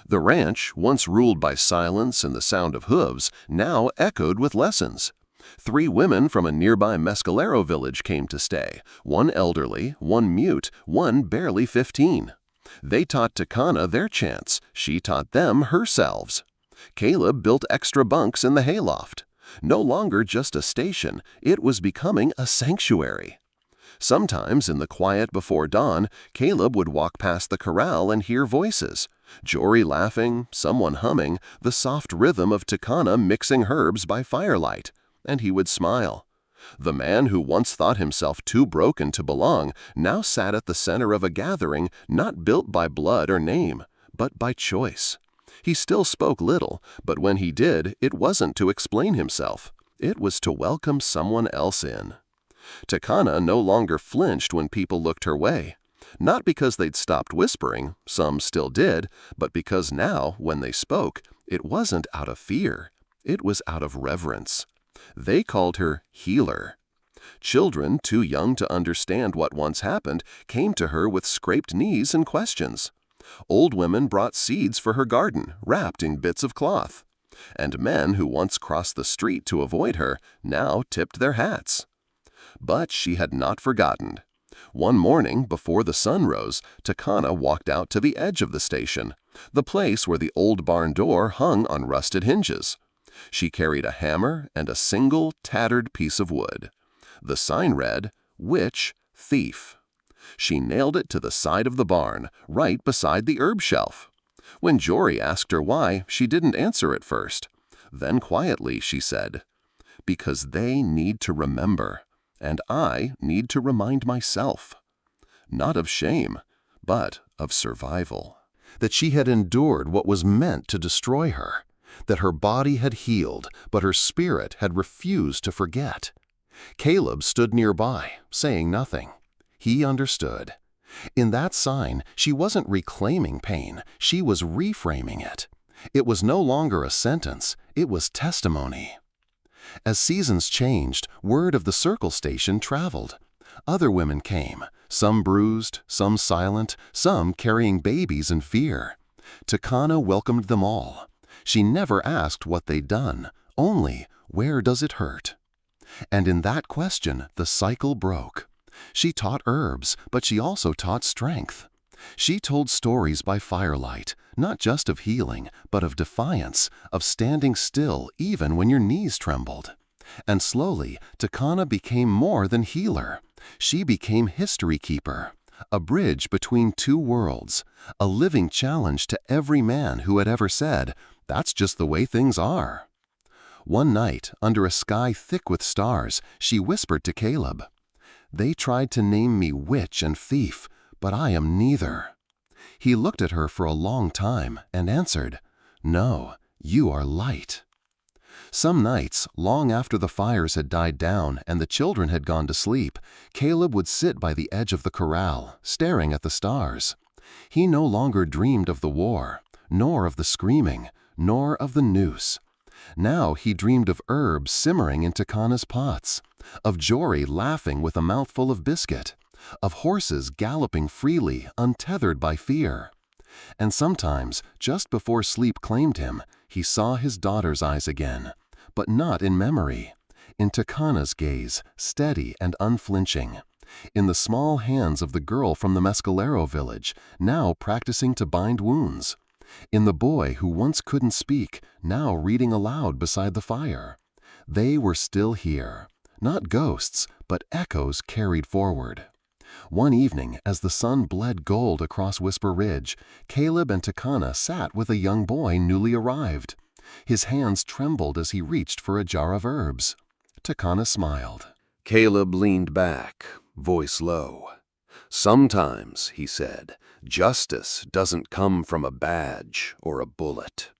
S2: The ranch, once ruled by silence and the sound of hooves, now echoed with lessons. 3 women from a nearby Mescalero village came to stay, one elderly, one mute, one barely 15. They taught Takana their chants, she taught them herselves. Caleb built extra bunks in the hayloft. No longer just a station, it was becoming a sanctuary. Sometimes, in the quiet before dawn, Caleb would walk past the corral and hear voices. Jory laughing, someone humming, the soft rhythm of Takana mixing herbs by firelight. And he would smile. The man who once thought himself too broken to belong now sat at the center of a gathering not built by blood or name, but by choice. He still spoke little, but when he did, it wasn't to explain himself. It was to welcome someone else in. Takana no longer flinched when people looked her way. Not because they'd stopped whispering, some still did, but because now, when they spoke, it wasn't out of fear. It was out of reverence. They called her healer. Children, too young to understand what once happened, came to her with scraped knees and questions. Old women brought seeds for her garden, wrapped in bits of cloth. And men who once crossed the street to avoid her now tipped their hats. But she had not forgotten. One morning, before the sun rose, Takana walked out to the edge of the station, the place where the old barn door hung on rusted hinges. She carried a hammer and a single, tattered piece of wood. The sign read, "Witch, Thief." She nailed it to the side of the barn, right beside the herb shelf. When Jory asked her why, she didn't answer at first. Then quietly she said, "Because they need to remember, and I need to remind myself." Not of shame, but of survival.
S3: That she had endured what was meant to destroy her. That her body had healed, but her spirit had refused to forget. Caleb stood nearby, saying nothing. He understood. In that sign, she wasn't reclaiming pain, she was reframing it. It was no longer a sentence, it was testimony. As seasons changed, word of the Circle Station traveled. Other women came, some bruised, some silent, some carrying babies in fear. Takana welcomed them all. She never asked what they'd done, only, where does it hurt? And in that question, the cycle broke. She taught herbs, but she also taught strength. She told stories by firelight, not just of healing, but of defiance, of standing still even when your knees trembled. And slowly, Takana became more than healer. She became history keeper, a bridge between two worlds, a living challenge to every man who had ever said, "That's just the way things are." One night, under a sky thick with stars, she whispered to Caleb, "They tried to name me witch and thief, but I am neither." He looked at her for a long time and answered, "No, you are light." Some nights, long after the fires had died down and the children had gone to sleep, Caleb would sit by the edge of the corral, staring at the stars. He no longer dreamed of the war, nor of the screaming, nor of the noose. Now he dreamed of herbs simmering in Takana's pots, of Jory laughing with a mouthful of biscuit, of horses galloping freely, untethered by fear. And sometimes, just before sleep claimed him, he saw his daughter's eyes again, but not in memory. In Takana's gaze, steady and unflinching. In the small hands of the girl from the Mescalero village, now practicing to bind wounds. In the boy who once couldn't speak, now reading aloud beside the fire. They were still here, not ghosts, but echoes carried forward. One evening, as the sun bled gold across Whisper Ridge, Caleb and Takana sat with a young boy newly arrived. His hands trembled as he reached for a jar of herbs. Takana smiled.
S2: Caleb leaned back, voice low. "Sometimes," he said, "justice doesn't come from a badge or a bullet."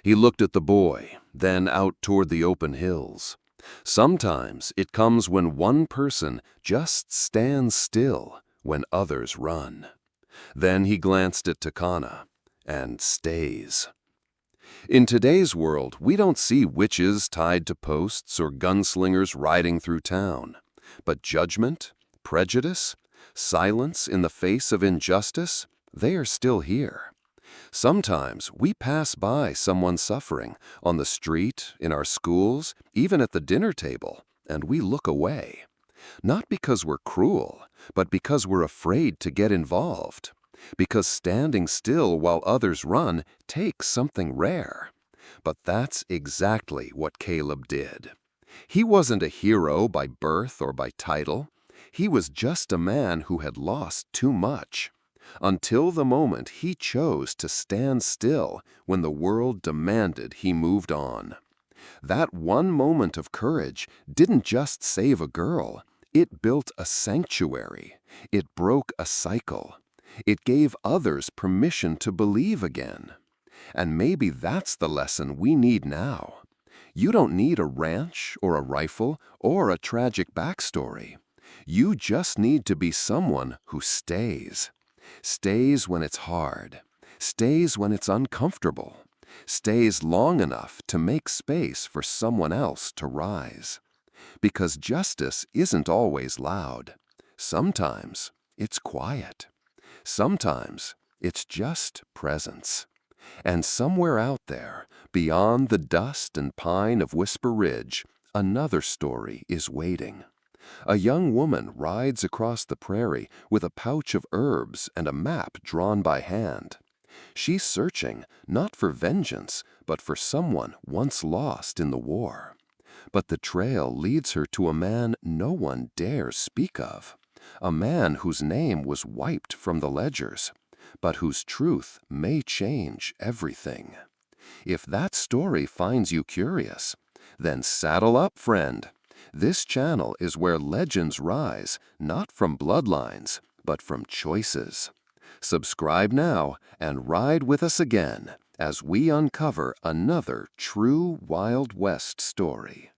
S2: He looked at the boy, then out toward the open hills. "Sometimes it comes when one person just stands still when others run." Then he glanced at Takana. and stays. In today's world, we don't see witches tied to posts or gunslingers riding through town. But judgment, prejudice, silence in the face of injustice, they are still here. Sometimes we pass by someone suffering, on the street, in our schools, even at the dinner table, and we look away. Not because we're cruel, but because we're afraid to get involved. Because standing still while others run takes something rare. But that's exactly what Caleb did. He wasn't a hero by birth or by title. He was just a man who had lost too much. Until the moment he chose to stand still when the world demanded he moved on. That one moment of courage didn't just save a girl. It built a sanctuary. It broke a cycle. It gave others permission to believe again. And maybe that's the lesson we need now. You don't need a ranch or a rifle or a tragic backstory. You just need to be someone who stays. Stays when it's hard. Stays when it's uncomfortable. Stays long enough to make space for someone else to rise. Because justice isn't always loud. Sometimes it's quiet. Sometimes it's just presence. And somewhere out there, beyond the dust and pine of Whisper Ridge, another story is waiting. A young woman rides across the prairie with a pouch of herbs and a map drawn by hand. She's searching not for vengeance, but for someone once lost in the war. But the trail leads her to a man no one dares speak of. A man whose name was wiped from the ledgers, but whose truth may change everything. If that story finds you curious, then saddle up, friend. This channel is where legends rise, not from bloodlines, but from choices. Subscribe now and ride with us again as we uncover another true Wild West story.